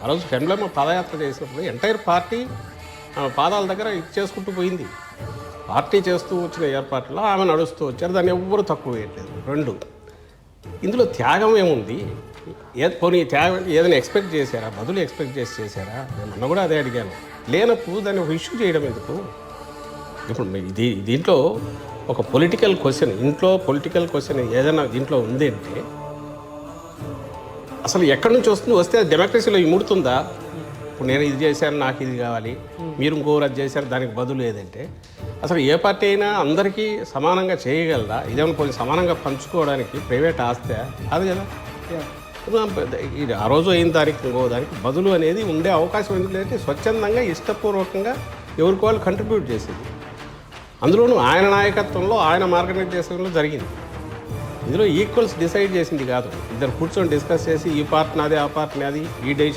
ఆ రోజు ఫెమ్లమ్మ పాదయాత్ర చేసినప్పుడు ఎంటైర్ పార్టీ పాదాల దగ్గర చేసుకుంటూ పోయింది. పార్టీ చేస్తూ వచ్చిన ఏర్పాట్లో ఆమె నడుస్తూ వచ్చారు. దాన్ని ఎవ్వరూ తక్కువ వేయట్లేదు. 2, ఇందులో త్యాగం ఏముంది? పోనీ త్యాగం ఏదైనా ఎక్స్పెక్ట్ చేశారా? బదులు ఎక్స్పెక్ట్ చేశారా? నేను మొన్న కూడా అదే అడిగాను. లేనప్పుడు దాన్ని ఒక ఇష్యూ చేయడం ఎందుకు? ఇప్పుడు దీంట్లో ఒక పొలిటికల్ క్వశ్చన్, ఇంట్లో పొలిటికల్ క్వశ్చన్ ఏదైనా దీంట్లో ఉంది అంటే అసలు ఎక్కడి నుంచి వస్తే అది డెమోక్రసీలో ఇముడుతుందా? ఇప్పుడు నేను ఇది చేశాను, నాకు ఇది కావాలి, మీరు ఇంకోరు అది చేశారు, దానికి బదులు ఏదంటే అసలు ఏ పార్టీ అయినా అందరికీ సమానంగా చేయగలరా? ఇదేమో కొంచెం సమానంగా పంచుకోవడానికి ప్రైవేట్ ఆస్తే అది కదా. ఇది ఆ రోజు అయిన దానికి ఇంకో దానికి బదులు అనేది ఉండే అవకాశం ఎందుకు లేదంటే స్వచ్ఛందంగా ఇష్టపూర్వకంగా ఎవరికి వాళ్ళు కంట్రిబ్యూట్ చేసేది. అందులోనూ ఆయన నాయకత్వంలో ఆయన మార్గనిర్దేశంలో జరిగింది. ఇందులో ఈక్వల్స్ డిసైడ్ చేసింది కాదు. ఇద్దరు కూర్చొని డిస్కస్ చేసి ఈ పార్ట్ నాది, ఆ పార్ట్ నాది, ఈ డెసిషన్